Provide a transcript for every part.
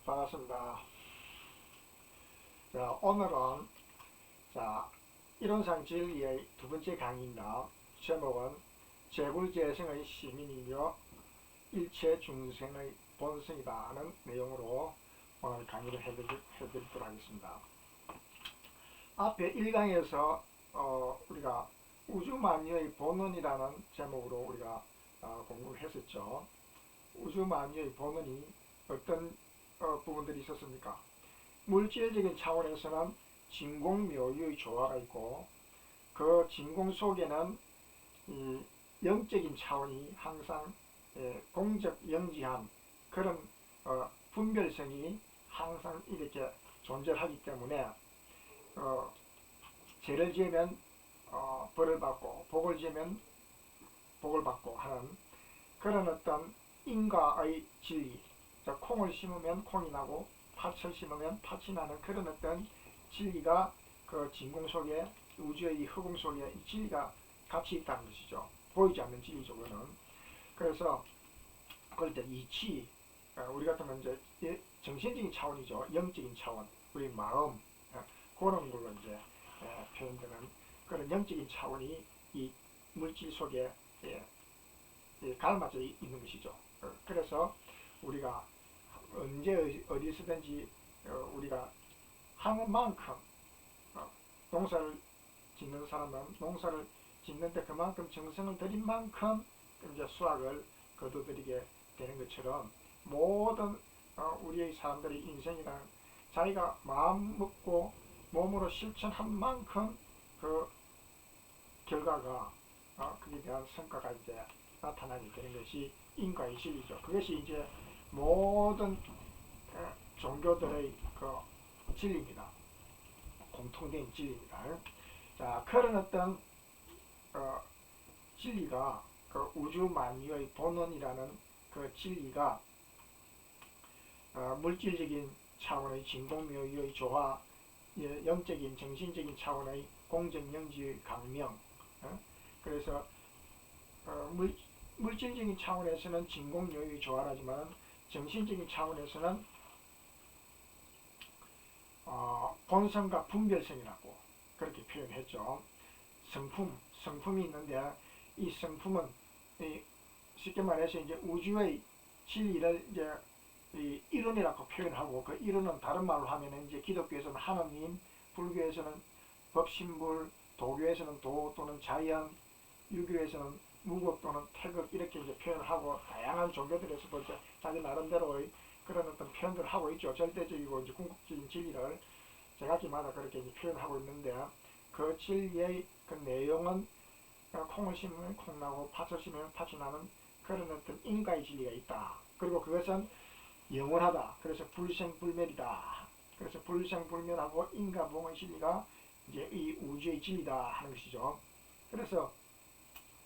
반갑습니다. 자, 오늘은 이론상 진리의 두 번째 강의입니다. 제목은 재굴재생의 시민이며 일체 중생의 본성이라는 내용으로 오늘 강의를 해드리도록 하겠습니다. 앞에 1강에서 우리가 우주만유의 본원이라는 제목으로 우리가 공부를 했었죠. 우주만유의 본원이 어떤 부분들이 있었습니까? 물질적인 차원에서는 진공묘유의 조화가 있고, 그 진공 속에는 이 영적인 차원이 항상 공적영지한 그런 분별성이 항상 이렇게 존재하기 때문에 죄를 지으면 벌을 받고 복을 지으면 복을 받고 하는 그런 어떤 인과의 진리, 콩을 심으면 콩이 나고 팥을 심으면 팥이 나는 그런 어떤 진리가 그 진공 속에, 우주의 이 허공 속에 이 진리가 같이 있다는 것이죠. 보이지 않는 진리죠, 그거는. 그래서 그럴 때 이치, 우리 같으면 이제 정신적인 차원이죠. 영적인 차원, 우리 마음, 그런 걸로 이제 표현되는 그런 영적인 차원이 이 물질 속에 가름맞져 있는 것이죠. 그래서 우리가 언제 어디서든지 우리가 하는 만큼 농사를 짓는 사람은 농사를 짓는데 그만큼 정성을 들인 만큼 이제 수확을 거두드리게 되는 것처럼, 모든 우리의 사람들의 인생이란 자기가 마음 먹고 몸으로 실천한 만큼 그 결과가 그에 대한 성과가 이제 나타나게 되는 것이 인과의 진리죠. 그것이 이제 모든 종교들의 그 진리입니다. 공통된 진리입니다. 자, 그런 어떤 진리가 그 우주만유의 본원이라는 그 진리가 물질적인 차원의 진공묘유의 조화, 영적인 정신적인 차원의 공정영지의 강명, 그래서 물질적인 차원에서는 진공묘유의 조화라지만 정신적인 차원에서는 본성과 분별성이라고 그렇게 표현했죠. 성품이 있는데, 이 성품은 쉽게 말해서 이제 우주의 진리를 이제 이 이론이라고 표현하고, 그 이론은 다른 말로 하면 이제 기독교에서는 하느님, 불교에서는 법신불, 도교에서는 도 또는 자연, 유교에서는 무국 또는 태극, 이렇게 이제 표현하고, 다양한 종교들에서도 이제 자기 나름대로의 그런 어떤 표현들을 하고 있죠. 절대적이고 이제 궁극적인 진리를 제각기마다 그렇게 이제 표현하고 있는데, 그 진리의 그 내용은 콩을 심으면 콩 나고 팥을 심으면 팥이 나는 그런 어떤 인과의 진리가 있다. 그리고 그것은 영원하다. 그래서 불생불멸이다. 그래서 불생불멸하고 인과봉의 진리가 이제 이 우주의 진리다 하는 것이죠. 그래서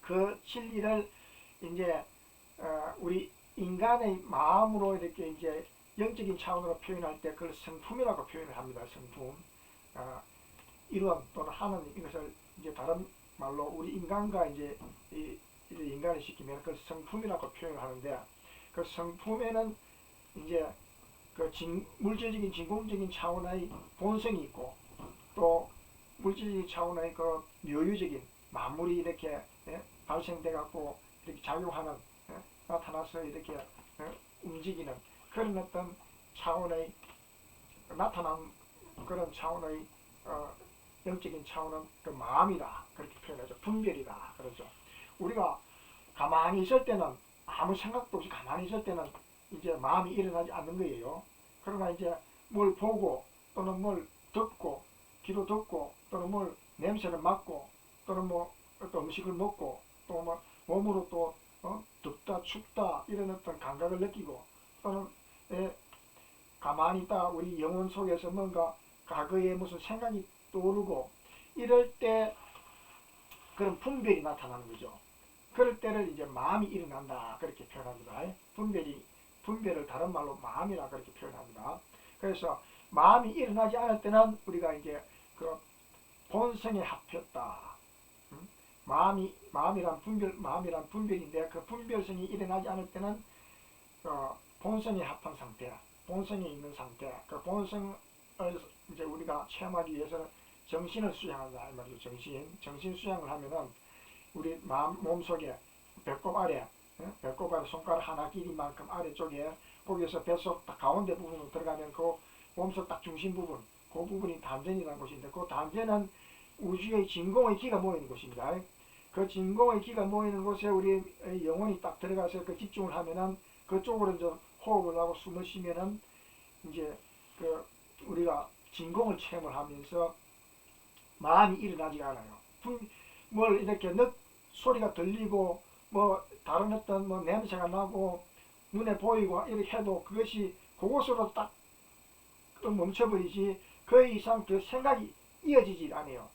그 진리를 이제 우리 인간의 마음으로 이렇게 이제 영적인 차원으로 표현할 때 그걸 성품이라고 표현을 합니다. 성품, 이론 또는 하느님, 이것을 이제 다른 말로 우리 인간과 이제 인간을 시키면 그 성품이라고 표현을 하는데, 그 성품에는 이제 그 물질적인 진공적인 차원의 본성이 있고, 또 물질적인 차원의 그 묘유적인 만물이 이렇게 발생돼 갖고 이렇게 작용하는, 나타나서 이렇게 움직이는 그런 어떤 차원의 나타난 그런 차원의 영적인 차원은 그 마음이다 그렇게 표현하죠. 분별이다 그러죠. 우리가 가만히 있을 때는 아무 생각도 없이 가만히 있을 때는 이제 마음이 일어나지 않는 거예요. 그러나 이제 뭘 보고 또는 뭘 듣고, 귀로 듣고 또는 뭘 냄새를 맡고 또는 뭐 어떤 음식을 먹고 또 뭐 몸으로 또 덥다 춥다 이런 어떤 감각을 느끼고, 또는 가만히 있다 우리 영혼 속에서 뭔가 과거에 무슨 생각이 떠오르고, 이럴 때 그런 분별이 나타나는 거죠. 그럴 때를 이제 마음이 일어난다 그렇게 표현합니다. 분별을 다른 말로 마음이라 그렇게 표현합니다. 그래서 마음이 일어나지 않을 때는 우리가 이제 그 본성에 합혔다. 마음이란 분별인데, 그 분별성이 일어나지 않을 때는 본성에 합한 상태, 본성에 있는 상태, 그 본성을 이제 우리가 체험하기 위해서는 정신을 수양한다 이 말이죠. 정신 수양을 하면은 우리 몸속에 배꼽 아래, 배꼽 아래 손가락 하나 길이만큼 아래쪽에 거기에서 뱃속 딱 가운데 부분으로 들어가면 그 몸속 딱 중심 부분, 그 부분이 단전이라는 곳인데, 그 단전은 우주의 진공의 기가 모이는 곳입니다. 그 진공의 기가 모이는 곳에 우리 영혼이 딱 들어가서 그 집중을 하면은 그쪽으로 이제 호흡을 하고 숨을 쉬면은 이제 그 우리가 진공을 체험을 하면서 마음이 일어나지 않아요. 뭘 이렇게 소리가 들리고 뭐 다른 어떤 뭐 냄새가 나고 눈에 보이고 이렇게 해도 그것이 그곳으로 딱 멈춰버리지 그 이상 그 생각이 이어지질 않아요.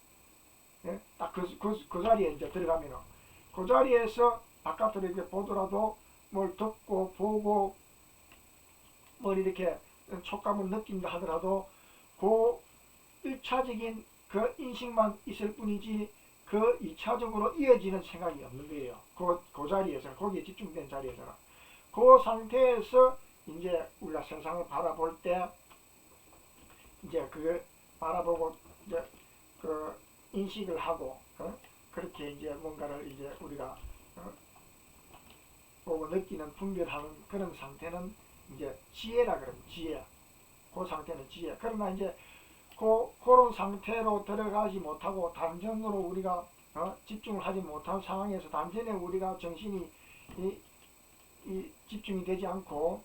예? 딱 그 자리에 이제 들어가면은 그 자리에서 바깥으로 이렇게 보더라도 뭘 듣고 보고 뭘 이렇게 촉감을 느낀다 하더라도 그 1차적인 그 인식만 있을 뿐이지 그 2차적으로 이어지는 생각이 없는 거예요. 그 자리에서, 거기에 집중된 자리에서는. 그 상태에서 이제 우리가 세상을 바라볼 때 이제 그걸 바라보고 이제 그 인식을 하고 그렇게 이제 뭔가를 이제 우리가 보고 느끼는 분별하는 그런 상태는 이제 지혜라 그래요. 지혜. 그 상태는 지혜. 그러나 이제 그런 상태로 들어가지 못하고 단전으로 우리가 집중을 하지 못한 상황에서 단전에 우리가 정신이 이 집중이 되지 않고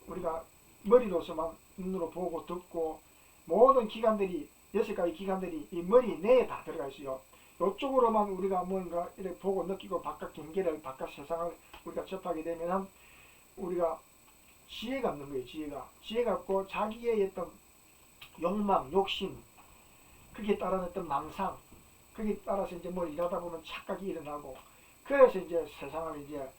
우리가 머리로서만 눈으로 보고 듣고 모든 기관들이 6가지 기관들이 이 머리 내에 다 들어가 있어요. 이쪽으로만 우리가 뭔가 이렇게 보고 느끼고 바깥 경계를 바깥 세상을 우리가 접하게 되면은 우리가 지혜가 없는 거예요. 지혜가 없고 자기의 어떤 욕망, 욕심, 그게 따른 어떤 망상, 그게 따라서 이제 뭘 일하다 보면 착각이 일어나고, 그래서 이제 세상을 이제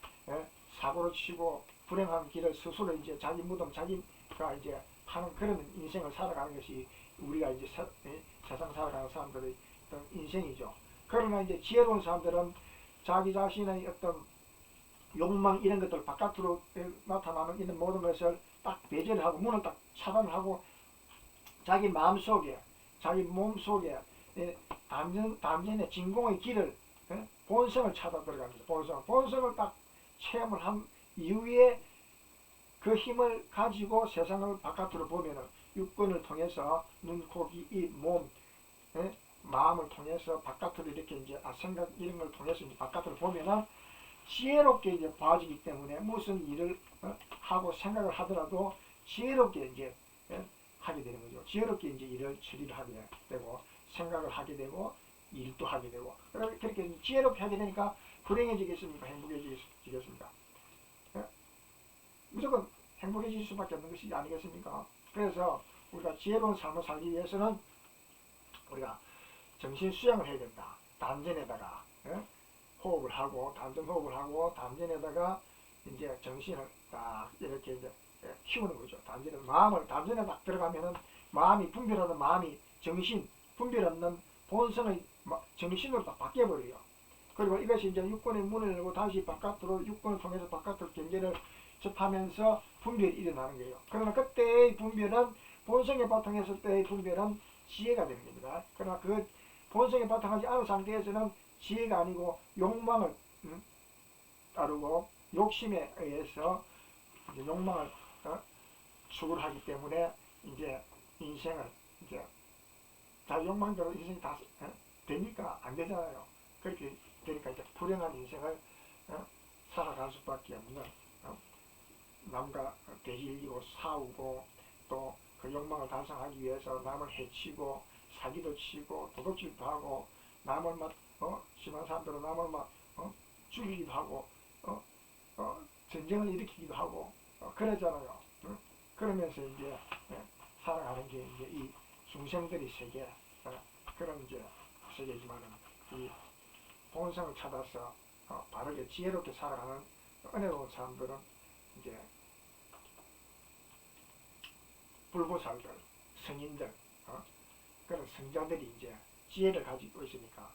사고로 치고 불행한 길을 스스로 이제 자기 무덤 자기가 이제 하는 그런 인생을 살아가는 것이 우리가 이제 세상 살아가는 사람들의 어떤 인생이죠. 그러나 이제 지혜로운 사람들은 자기 자신의 어떤 욕망 이런 것들 바깥으로 나타나는 이런 모든 것을 딱 배제를 하고 문을 딱 차단을 하고 자기 마음속에 자기 몸속에 단전의 진공의 길을 본성을 찾아 들어갑니다. 본성을 딱 체험을 한 이후에 그 힘을 가지고 세상을 바깥으로 보면은 육근을 통해서 눈, 코, 귀, 입, 몸, 마음을 통해서 바깥으로 이렇게 이제 생각 이런 걸 통해서 이제 바깥으로 보면은 지혜롭게 이제 봐지기 때문에 무슨 일을 하고 생각을 하더라도 지혜롭게 이제 하게 되는 거죠. 지혜롭게 이제 일을 처리를 하게 되고 생각을 하게 되고 일도 하게 되고 그렇게 지혜롭게 하게 되니까 불행해지겠습니까? 행복해지겠습니까? 무조건 행복해질 수밖에 없는 것이 아니겠습니까? 그래서 우리가 지혜로운 삶을 살기 위해서는 우리가 정신 수양을 해야 된다. 단전에다가 호흡을 하고 단전 호흡을 하고 단전에다가 이제 정신을 딱 이렇게 이제 키우는 거죠. 단전에 마음을 단전에 딱 들어가면은 마음이 분별하는 마음이 정신 분별 없는 본성의 정신으로 딱 바뀌어 버려요. 그리고 이것이 이제 육권의 문을 열고 다시 바깥으로 육권을 통해서 바깥으로 경계를 접하면서 분별이 일어나는 거예요. 그러나 그때의 분별은 본성에 바탕했을 때의 분별은 지혜가 되는 겁니다. 그러나 그 본성에 바탕하지 않은 상태에서는 지혜가 아니고 욕망을 따르고 욕심에 의해서 이제 욕망을 추구를 하기 때문에 이제 인생을 이제 자기 욕망대로 인생이 다 되니까 안 되잖아요. 그렇게 되니까 이제 불행한 인생을 살아갈 수밖에 없는 남과 대질리고 싸우고 또 그 욕망을 달성하기 위해서 남을 해치고 사기도 치고 도둑질도 하고 남을 막 심한 사람들은 남을 막 죽이기도 하고 전쟁을 일으키기도 하고 그러잖아요. 그러면서 이제 살아가는 게 이제 이 중생들의 세계 그런 이제 세계지만은 이 본성을 찾아서 바르게 지혜롭게 살아가는 은혜로운 사람들은 이제 불보살들, 성인들, 그런 성자들이 이제 지혜를 가지고 있으니까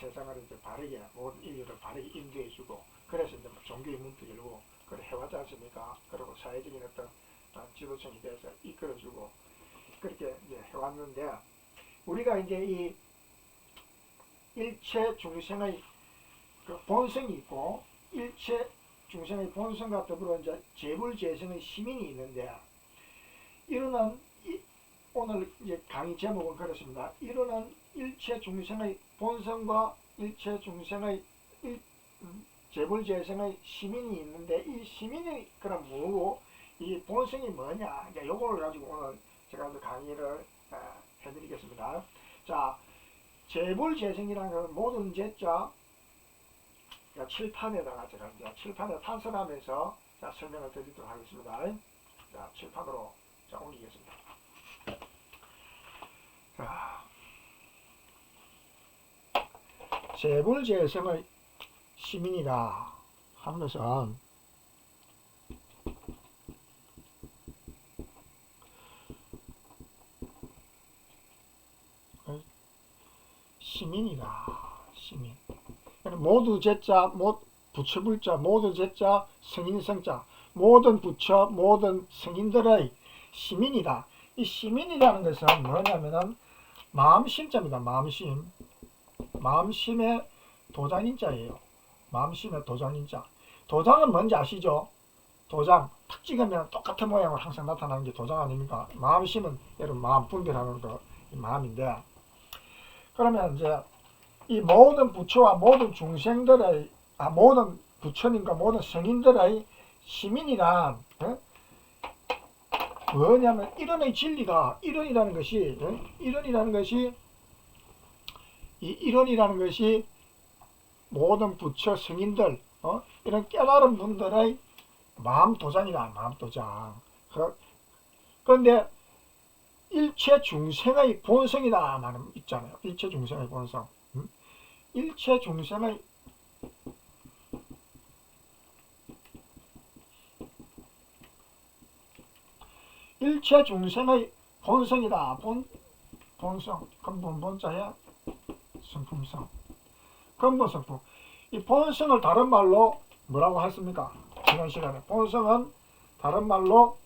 세상을 이제 바르게 모든 인류를 바르게 인도해주고 그래서 이제 종교의 문도 열고 그걸 해왔지 않습니까? 그리고 사회적인 어떤 지도층이 돼서 이끌어주고 그렇게 이제 해왔는데, 우리가 이제 이 일체 중생의 그 본성이 있고, 일체 중생의 본성과 더불어 이제 재불재성의 시민이 있는데, 이루는 오늘 이제 강의 제목은 그렇습니다. 이루는 일체 중생의 본성과 일체 중생의 재불재성의 시민이 있는데, 이 시민이 그럼 뭐고 이 본성이 뭐냐, 이제 요걸 가지고 오늘 제가 강의를 해드리겠습니다. 자, 재불재성이라는 것은 모든 제자 칠판에다가 제가 이제 칠판에 탄설하면서 자, 설명을 드리도록 하겠습니다. 자, 칠판으로 자, 옮기겠습니다. 자, 재불재성의 시민이라 하는 것은 시민이다. 시민. 모두 제자, 부처불자, 모두 제자, 성인성자, 모든 부처, 모든 성인들의 시민이다. 이 시민이라는 것은 뭐냐면은 마음심자입니다. 마음심. 마음심의 도장인자예요. 마음심의 도장인자. 도장은 뭔지 아시죠? 도장. 탁 찍으면 똑같은 모양으로 항상 나타나는 게 도장 아닙니까? 마음심은 여러분 마음 분별하는 거, 이 마음인데, 그러면 이제 이 모든 부처와 모든 중생들의 모든 부처님과 모든 성인들의 시민이란 뭐냐면 이론의 진리가 이론이라는 것이 이론이라는 것이 모든 부처 성인들 이런 깨달은 분들의 마음 도장이다. 마음 도장. 그런데 일체 중생의 본성이다 말은 있잖아요. 일체 중생의 본성. 일체 중생의 본성이다. 본성. 근본 본자에 성품성. 근본 성품. 이 본성을 다른 말로 뭐라고 했습니까? 지난 시간에 본성은 다른 말로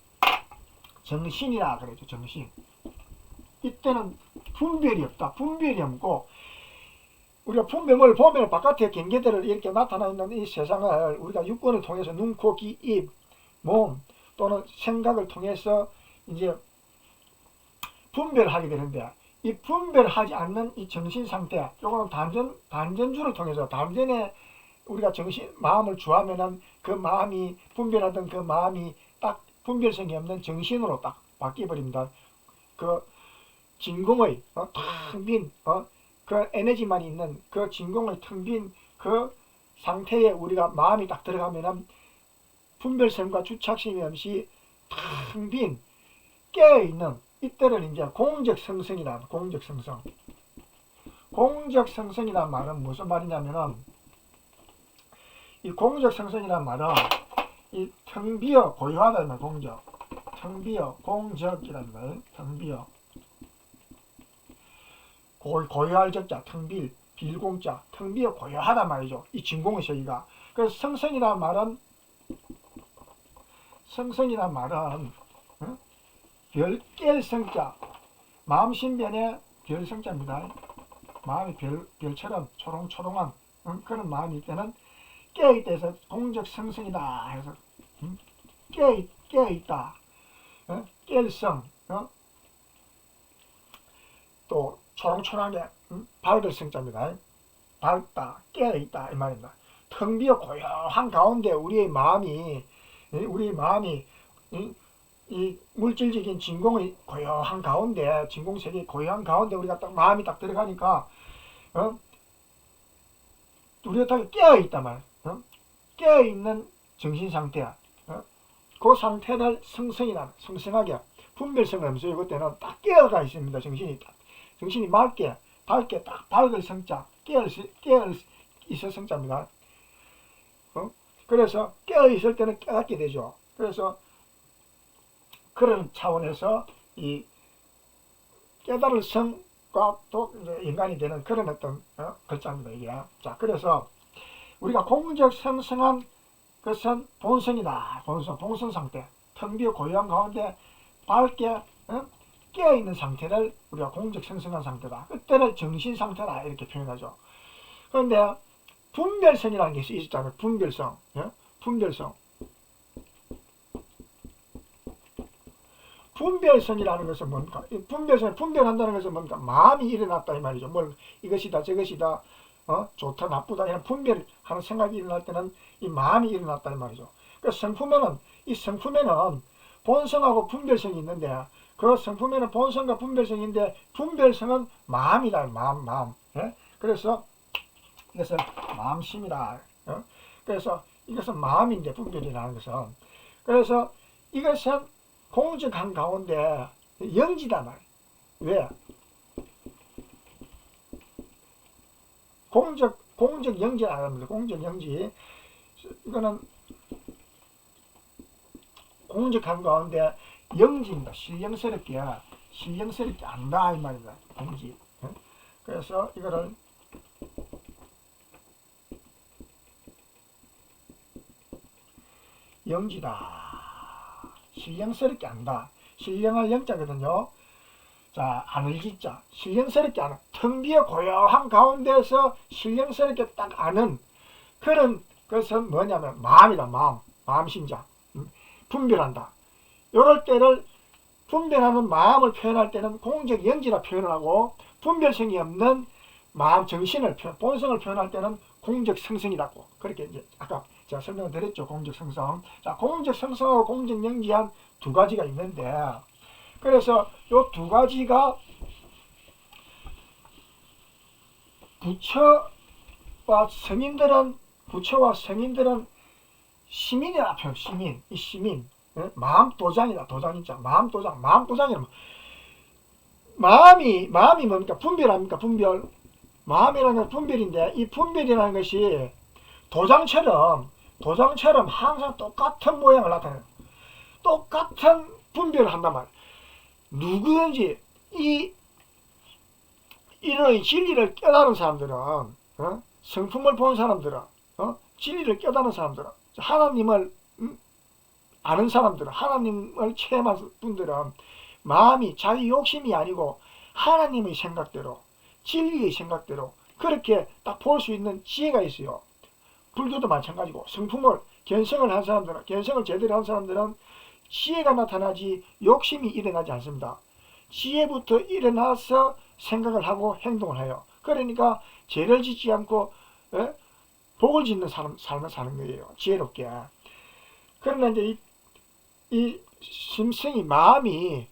정신이라 그랬죠. 정신. 이때는 분별이 없다. 분별이 없고, 우리가 분별을 보면 바깥에 경계들을 이렇게 나타나 있는 이 세상을 우리가 육권을 통해서 눈, 코, 귀, 입, 몸 또는 생각을 통해서 이제 분별하게 되는데, 이 분별하지 않는 이 정신 상태, 요거는 단전주를 통해서 단전에 우리가 마음을 주하면은 그 마음이 분별하던 그 마음이 딱 분별성이 없는 정신으로 딱 바뀌어버립니다. 그 진공의 텅 빈 그 에너지만 있는 그 진공의 텅 빈 그 상태에 우리가 마음이 딱 들어가면은 분별성과 주착심이 없이 텅 빈 깨어있는 이때를 이제 공적성성이란 공적성성. 공적성성이란 말은 무슨 말이냐면은, 이 공적성성이란 말은 이 텅 비어 고요하다 말 공적. 텅 비어 공적이라는 말. 텅 비어 고요할 적자, 텅빌, 빌공자, 텅 비어 고요하단 말이죠. 이 진공의 세계가. 그래서 성성이란 말은 깰 성자, 마음신변의 별성자입니다. 마음이 별처럼 초롱초롱한 그런 마음일 때는 깨어있다 해서 공적 성성이다 해서 깨어있다. 깰성, 또 초롱초롱하게 밝을 성자입니다. 밝다, 깨어있다 이 말입니다. 텅 비어 고요한 가운데 우리의 마음이 이 물질적인 진공의 고요한 가운데, 진공세계의 고요한 가운데 우리가 딱 마음이 딱 들어가니까 우리가 딱 깨어있단 말. 깨어있는 정신상태야. 그 상태를 성성하게 분별성을 없어요. 그때는 딱 깨어가 있습니다. 정신이 밝게 딱 밝을 성자, 깨어 있을 성자입니다. 그래서 깨어 있을 때는 깨닫게 되죠. 그래서 그런 차원에서 이 깨달을 성과 또 인간이 되는 그런 어떤 글자입니다. 이게. 자, 그래서 우리가 공적 성성한 것은 본성이다. 본성 상태. 텅 비어 고요한 가운데 밝게 깨어있는 상태를 우리가 공적성성한 상태다. 그때를 정신상태다 이렇게 표현하죠. 그런데 분별성이라는 게 있었잖아요. 분별성. 분별성. 분별성이라는 것은 뭡니까? 분별한다는 것은 뭡니까? 마음이 일어났다 이 말이죠. 뭘 이것이다 저것이다 좋다 나쁘다 이런 분별하는 생각이 일어날 때는 이 마음이 일어났다 이 말이죠. 그 성품에는 본성하고 분별성이 있는데 그 성품에는 본성과 분별성인데 분별성은 마음이다. 마음. 그래서 이것은 마음심이다. 그래서 이것은 마음인데 분별이라는 것은 그래서 이것은 공적한 가운데 영지다 말. 왜? 공적 영지 안 합니다. 공적 영지. 이거는 공적한 가운데 영지입니다. 신령스럽게 안다 이 말입니다. 영지. 그래서 이거를 영지다. 신령스럽게 안다. 신령할 영자거든요. 자, 안을 짓자. 신령스럽게 아는, 텅 비어 고요한 가운데서 신령스럽게 딱 아는 그런 것은 뭐냐면 마음이다. 마음심자. 분별한다. 요럴 때를 분별하는 마음을 표현할 때는 공적 영지라 표현하고 분별성이 없는 마음 정신을 본성을 표현할 때는 공적 성성이라고 그렇게 이제 아까 제가 설명을 드렸죠. 공적 성성. 자, 공적 성성하고 공적 영지한 두 가지가 있는데 그래서 요 두 가지가 부처와 성인들은 시민이라 표현. 시민. 마음도장이다. 도장이자 마음도장이라면 마음이 뭡니까? 분별합니까? 분별. 마음이라는 건 분별인데 이 분별이라는 것이 도장처럼 항상 똑같은 모양을 나타내요. 똑같은 분별을 한단 말이에요. 누구든지 이런 진리를 깨달은 사람들은 성품을 본 사람들은 진리를 깨달은 사람들은 하나님을 아는 사람들은 하나님을 체험한 분들은 마음이 자기 욕심이 아니고 하나님의 생각대로 진리의 생각대로 그렇게 딱 볼 수 있는 지혜가 있어요. 불교도 마찬가지고 성품을 견성을 한 사람들은 견성을 제대로 한 사람들은 지혜가 나타나지 욕심이 일어나지 않습니다. 지혜부터 일어나서 생각을 하고 행동을 해요. 그러니까 죄를 짓지 않고 복을 짓는 삶을 사는 거예요. 지혜롭게. 그러나 이제 이 심성이 마음이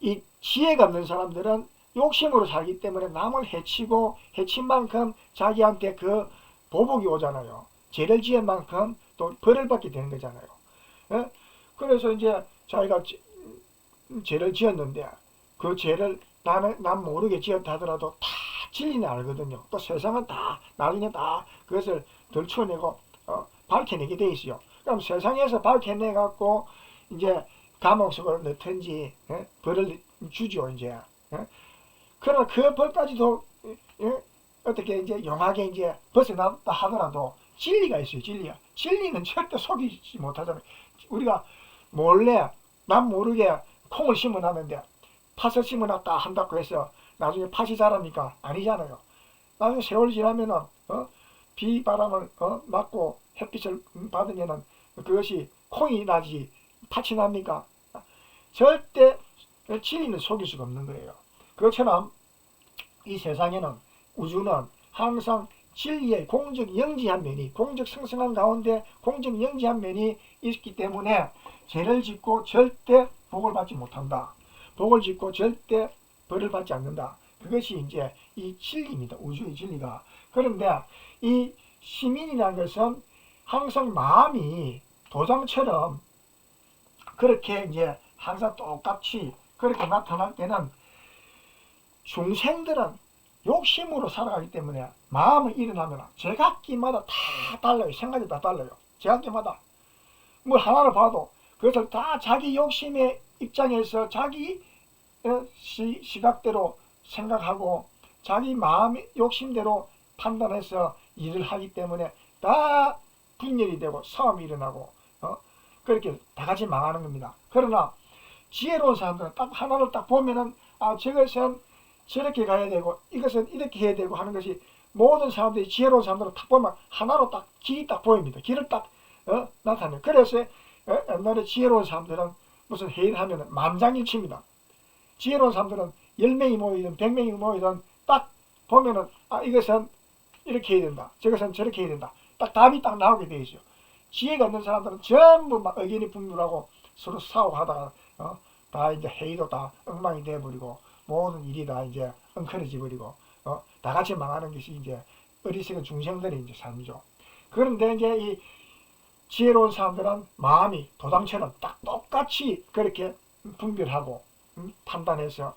이 지혜가 없는 사람들은 욕심으로 살기 때문에 남을 해친 만큼 자기한테 그 보복이 오잖아요. 죄를 지은 만큼 또 벌을 받게 되는 거잖아요. 그래서 이제 자기가 죄를 지었는데 그 죄를 남 모르게 지었다 하더라도 다 진리는 알거든요. 또 세상은 다 나중에 다 그것을 덜쳐내고 밝혀내게 돼 있어요. 그럼 세상에서 밝혀내 갖고 이제 감옥 속으로 넣든지 벌을 주죠 이제. 그러나 그 벌까지도 어떻게 이제 용하게 이제 벗어났다 하더라도 진리가 있어요. 진리는 절대 속이지 못하잖아요. 우리가 몰래 남 모르게 콩을 심어놨는데 팥을 심어놨다 한다고 해서 나중에 팥이 자랍니까? 아니잖아요. 나중에 세월 지나면은 비바람을 맞고 햇빛을 받으면은 그것이 콩이 나지 팥이 납니까? 절대 진리는 속일 수가 없는 거예요. 그것처럼 이 세상에는 우주는 항상 진리의 공적 영지한 면이 공적 성성한 가운데 공적 영지한 면이 있기 때문에 죄를 짓고 절대 복을 받지 못한다. 복을 짓고 절대 벌을 받지 않는다. 그것이 이제 이 진리입니다. 우주의 진리가. 그런데 이 시민이라는 것은 항상 마음이 도장처럼 그렇게 이제 항상 똑같이 그렇게 나타날 때는 중생들은 욕심으로 살아가기 때문에 마음을 일어나면 제각기마다 다 달라요. 생각이 다 달라요. 제각기마다 뭘 하나를 봐도 그것을 다 자기 욕심의 입장에서 자기 시각대로 생각하고 자기 마음의 욕심대로 판단해서 일을 하기 때문에 다 분열이 되고 싸움이 일어나고 그렇게 다 같이 망하는 겁니다. 그러나 지혜로운 사람들은 딱 하나를 딱 보면은 저것은 저렇게 가야 되고 이것은 이렇게 해야 되고 하는 것이 모든 사람들이 지혜로운 사람들은 딱 보면 하나로 딱 길이 딱 보입니다. 길을 딱 나타내요. 그래서 옛날에 지혜로운 사람들은 무슨 회의를 하면 만장일치입니다. 지혜로운 사람들은 10명이 모이든 100명이 모이든 딱 보면은 이것은 이렇게 해야 된다. 저것은 저렇게 해야 된다. 딱 답이 딱 나오게 되어 있죠. 지혜가 있는 사람들은 전부 막 의견이 분분하고 서로 싸우고 하다가 다 이제 회의도 다 엉망이 되어버리고 모든 일이 다 이제 엉클어져 버리고 다 같이 망하는 것이 이제 어리석은 중생들의 이제 삶이죠. 그런데 이제 이 지혜로운 사람들은 마음이 도장처럼 딱 똑같이 그렇게 분별하고 판단해서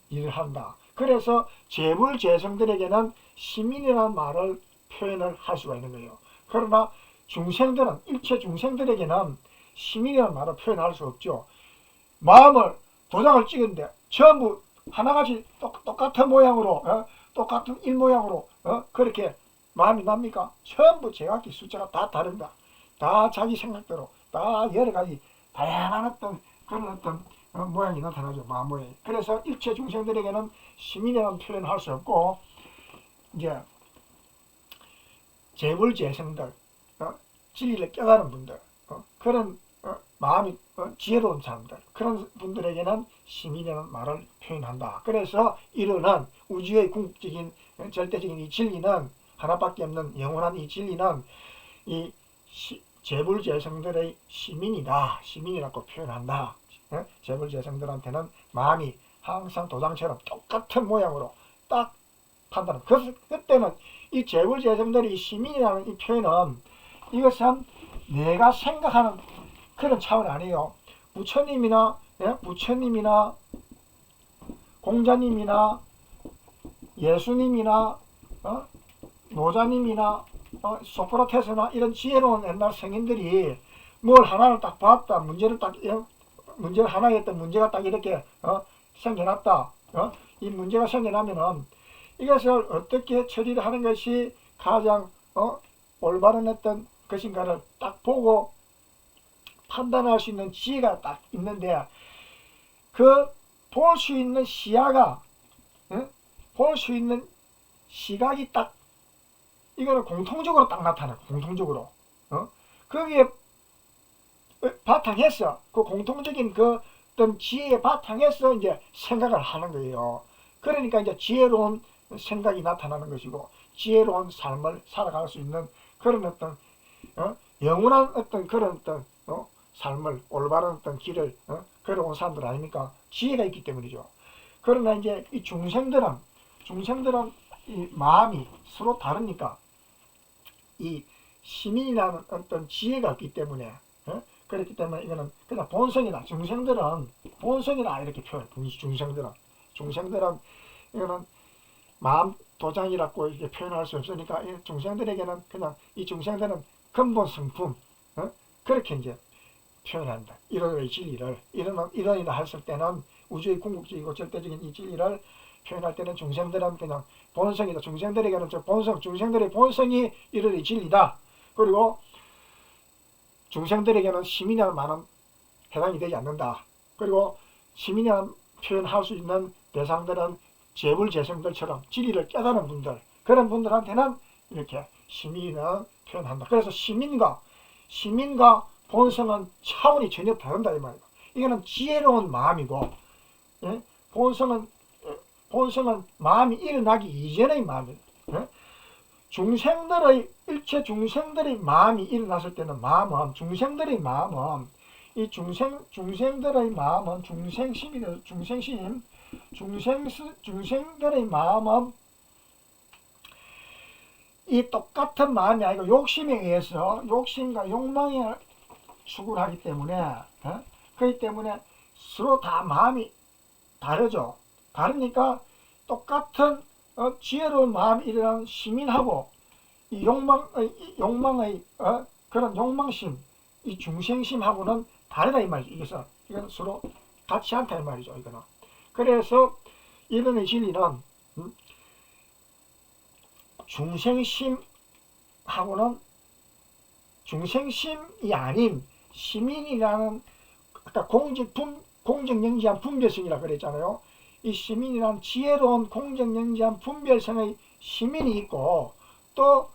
일을 한다. 그래서 재물재성들에게는 시민이라는 말을 표현을 할 수가 있는 거예요. 그러나 중생들은 일체 중생들에게는 시민이라는 말을 표현할 수 없죠. 마음을 도장을 찍은데 전부 하나같이 똑같은 모양으로 똑같은 일 모양으로 그렇게 마음이 납니까? 전부 제각기 숫자가 다 다릅니다. 다 자기 생각대로 다 여러 가지 다양한 어떤 그런 어떤 모양이 나타나죠. 마음 모양이. 그래서 일체 중생들에게는 시민이라는 표현을 할 수 없고 이제 재물재성들 진리를 깨달은 분들 그런 마음이 지혜로운 사람들 그런 분들에게는 시민이라는 말을 표현한다. 그래서 이르는 우주의 궁극적인 절대적인 이 진리는 하나밖에 없는 영원한 이 진리는 이 재물재성들의 시민이다. 시민이라고 표현한다. 재물재성들한테는 마음이 항상 도장처럼 똑같은 모양으로 딱 판단합니다. 그래서 그때는 이 재물재성들의 시민이라는 이 표현은 이것은 내가 생각하는 그런 차원이 아니에요. 부처님이나 부처님이나 공자님이나 예수님이나 노자님이나 소크라테스나 이런 지혜로운 옛날 성인들이 뭘 하나를 딱 봤다. 문제를 하나였던 문제가 딱 이렇게 생겨났다. 이 문제가 생겨나면은 이것을 어떻게 처리를 하는 것이 가장 올바른 어떤 것인가를 딱 보고 판단할 수 있는 지혜가 딱 있는데 그 볼 수 있는 시야가 볼 수 있는 시각이 딱 이거는 공통적으로 딱 나타나요. 공통적으로 거기에 바탕해서 그 공통적인 그 어떤 지혜에 바탕해서 이제 생각을 하는 거예요. 그러니까 이제 지혜로운 생각이 나타나는 것이고 지혜로운 삶을 살아갈 수 있는 그런 어떤 영원한 어떤 그런 어떤 삶을 올바른 어떤 길을 걸어온 사람들 아닙니까? 지혜가 있기 때문이죠. 그러나 이제 이 중생들은 이 마음이 서로 다르니까 이 시민이라는 어떤 지혜가 없기 때문에 그렇기 때문에 이거는 그냥 본성이다. 중생들은 본성이다 이렇게 표현해. 중생들은 이거는 마음 도장이라고 이렇게 표현할 수 없으니까 이 중생들에게는 그냥 이 중생들은 근본 성품 그렇게 이제 표현한다. 이론의 진리를 이론이라 했을 때는 우주의 궁극적이고 절대적인 이 진리를 표현할 때는 중생들은 그냥 본성이다. 중생들에게는 중생들의 본성이 이론의 진리다. 그리고 중생들에게는 시민이라는 말은 해당이 되지 않는다. 그리고 시민이라는 표현할 수 있는 대상들은 재물재성들처럼 진리를 깨달은 분들 그런 분들한테는 이렇게 시민이라는 표현한다. 그래서 시민과 본성은 차원이 전혀 다른다 이 말이에요. 이거는 지혜로운 마음이고 본성은 마음이 일어나기 이전의 마음이에요. 일체 중생들의 마음이 일어났을 때는 중생들의 마음은 중생들의 마음은 이 똑같은 마음이 아니고 욕심에 의해서 욕심과 욕망에 추구를 하기 때문에 그렇기 때문에 서로 다 마음이 다르죠. 다르니까 똑같은 지혜로운 마음이 일어나는 시민하고 이 욕망의 그런 욕망심, 이 중생심하고는 다르다 이 말이죠. 이건 서로 같이 않다 이 말이죠. 이거는. 그래서 이론의 진리는 중생심하고는 중생심이 아닌 시민이라는 아까 공정영지한 분별성이라 그랬잖아요. 이 시민이란 지혜로운 공정영지한 분별성의 시민이 있고 또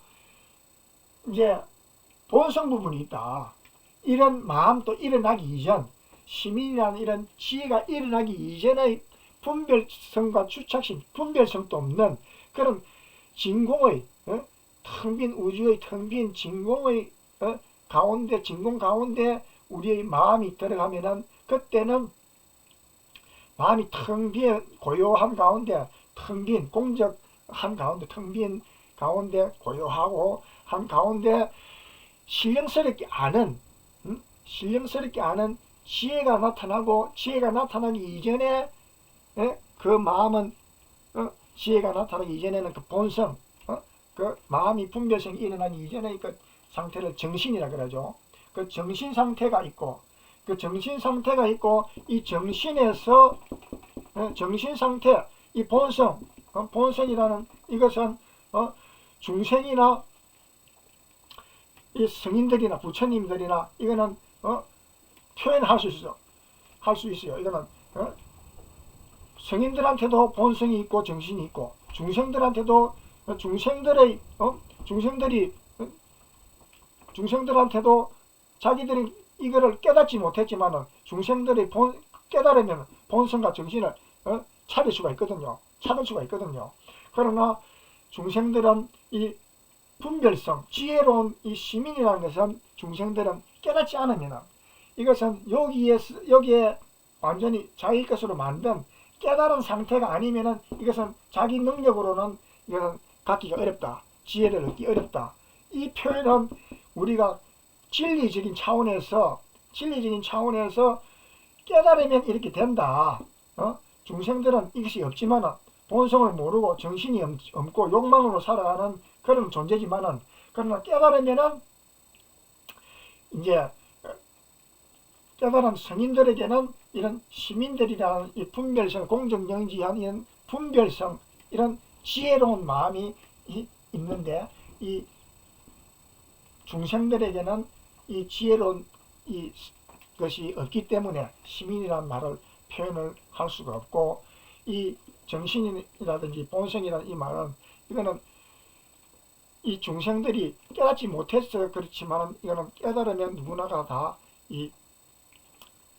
이제 본성 부분이 있다. 이런 마음도 일어나기 이전 시민이라는 이런 지혜가 일어나기 이전의 분별성과 추착심, 분별성도 없는 그런 진공의 텅 빈 우주의 텅 빈 진공의 가운데 진공 가운데 우리의 마음이 들어가면은 그때는 마음이 텅 빈 고요한 가운데 텅 빈 공적한 가운데 텅 빈 가운데 고요하고 한 가운데 신령스럽게 아는 지혜가 나타나고 지혜가 나타나기 이전에 그 마음은 지혜가 나타나기 이전에는 그 본성 그 마음이 분별성이 일어나기 이전의 그 상태를 정신이라 그러죠. 그 정신 상태가 있고 이 정신에서 정신 상태 이 본성 본성이라는 이것은 중생이나 이 성인들이나 부처님들이나 이거는 표현할 수 있어요. 이거는 성인들한테도 본성이 있고 정신이 있고 중생들한테도 중생들한테도 자기들이 이거를 깨닫지 못했지만은 중생들이 깨달으면 본성과 정신을 찾을 수가 있거든요. 그러나 중생들은 이 분별성, 지혜로운 이 시민이라는 것은 중생들은 깨닫지 않으면 이것은 여기에 완전히 자기 것으로 만든 깨달은 상태가 아니면은 이것은 자기 능력으로는 이것은 갖기가 어렵다. 지혜를 얻기 어렵다. 이 표현은 우리가 진리적인 차원에서 깨달으면 이렇게 된다. 중생들은 이것이 없지만은 본성을 모르고 정신이 없고 욕망으로 살아가는 그런 존재지만은 그러나 깨달으면은 이제 깨달은 성인들에게는 이런 시민들이라는 이 분별성, 공정영지한 이런 분별성, 이런 지혜로운 마음이 있는데 이 중생들에게는 이 지혜로운 것이 없기 때문에 시민이라는 말을 표현을 할 수가 없고 이 정신이라든지 본성이라는 이 말은 이거는 이 중생들이 깨닫지 못해서 그렇지만 이거는 깨달으면 누구나가 다 이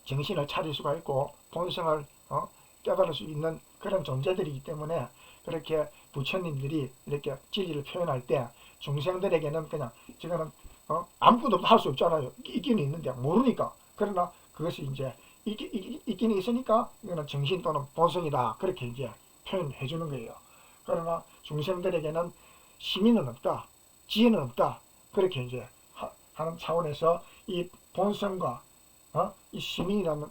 정신을 차릴 수가 있고 본성을 깨달을 수 있는 그런 존재들이기 때문에 그렇게 부처님들이 이렇게 진리를 표현할 때 중생들에게는 그냥 저거는 아무것도 할 수 없잖아요. 있기는 있는데 모르니까. 그러나 그것이 이제 있기는 있으니까 이거는 정신 또는 본성이다. 그렇게 이제 표현해 주는 거예요. 그러나 중생들에게는 시민은 없다. 지혜는 없다. 그렇게 이제 하는 차원에서 이 본성과 이 시민이라는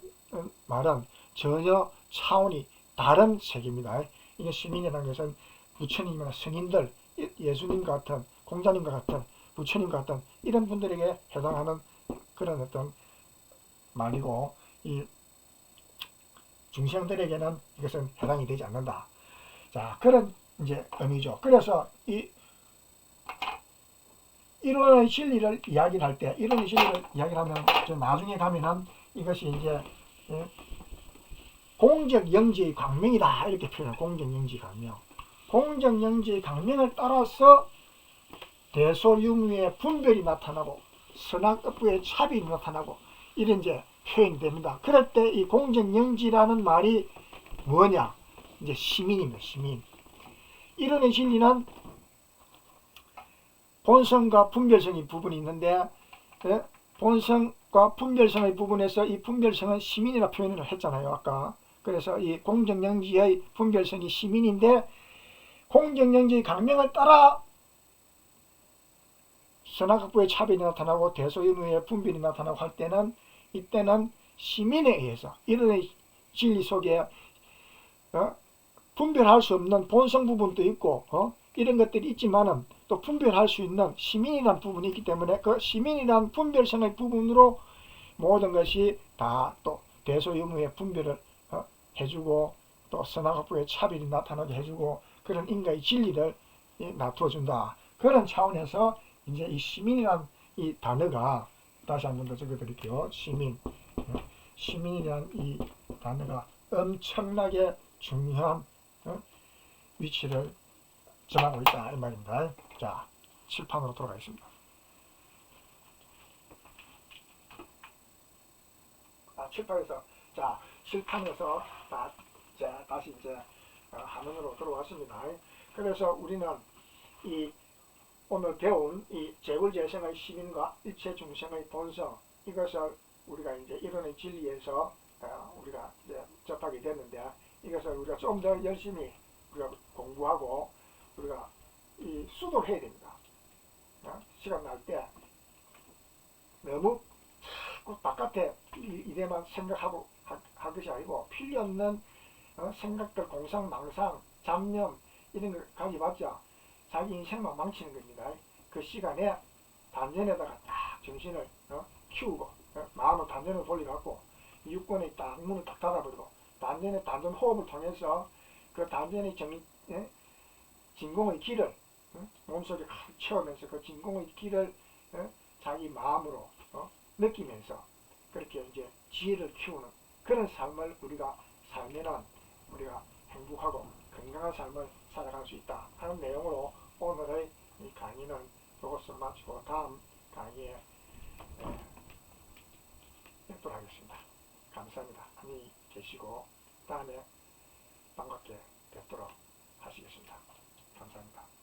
말은 전혀 차원이 다른 세계입니다. 이게 시민이라는 것은 부처님이나 성인들, 예수님 같은, 공자님과 같은, 부처님과 같은 이런 분들에게 해당하는 그런 어떤 말이고 이 중생들에게는 이것은 해당이 되지 않는다. 자, 그런 이제 의미죠. 그래서 이 이론의 진리를 이야기할 때, 이론의 진리를 이야기하면 나중에 가면은 이것이 이제 공적영지의 광명이다 이렇게 표현해요. 공적영지 광명. 공적영지의 광명을 따라서 대소유무의 분별이 나타나고 선악업부의 차별이 나타나고 이런 이제 표현이 됩니다. 그럴 때 이 공적영지라는 말이 뭐냐? 이제 시민입니다. 시민. 이론의 진리는 본성과 분별성의 부분이 있는데 본성과 분별성의 부분에서 이 분별성은 시민이라 표현을 했잖아요. 아까. 그래서 이 공정영지의 분별성이 시민인데 공정영지의 강명을 따라 선악업부의 차별이 나타나고 대소유무의 분별이 나타나고 할 때는 이때는 시민에 의해서 이론의 진리 속에 분별할 수 없는 본성 부분도 있고 이런 것들이 있지만은 또 분별할 수 있는 시민이라는 부분이 있기 때문에 그 시민이라는 분별성의 부분으로 모든 것이 다 또 대소유무의 분별을 해주고 또 선악업부의 차별이 나타나게 해주고 그런 인간의 진리를 놔두어준다. 그런 차원에서 이제 이 시민이라는 이 단어가 다시 한 번 더 적어드릴게요. 시민. 시민이라는 이 단어가 엄청나게 중요한 위치를 점하고 있다 이 말입니다. 자, 칠판으로 돌아가겠습니다. 칠판에서 칠판에서 다시 이제 화면으로 들어왔습니다. 그래서 우리는 이 오늘 배운 이 재불재생의 시민과 일체 중생의 본성, 이것을 우리가 이제 이론의 진리에서 우리가 이제 접하게 됐는데, 이것을 우리가 좀 더 열심히 우리가 공부하고 우리가 이 수도해야 됩니다. 시간 날 때 너무 자꾸 바깥에 이래만 생각하고 할 것이 아니고, 필요 없는 생각들, 공상, 망상, 잡념 이런 걸 가져봤자 자기 인생만 망치는 겁니다. 그 시간에 단전에다가 딱 정신을 키우고 마음을 단전으로 돌려갖고 육권의 딱 문을 딱 닫아버리고 단전 호흡을 통해서 그 단전의 진공의 길을 몸속에 가득 채우면서 그 진공의 길을 자기 마음으로 느끼면서 그렇게 이제 지혜를 키우는 그런 삶을 우리가 살면은 우리가 행복하고 건강한 삶을 살아갈 수 있다 하는 내용으로 오늘의 이 강의는 이것을 마치고 다음 강의에 뵙도록 하겠습니다. 감사합니다. 안녕히 계시고 다음에 반갑게 뵙도록 하시겠습니다. 감사합니다.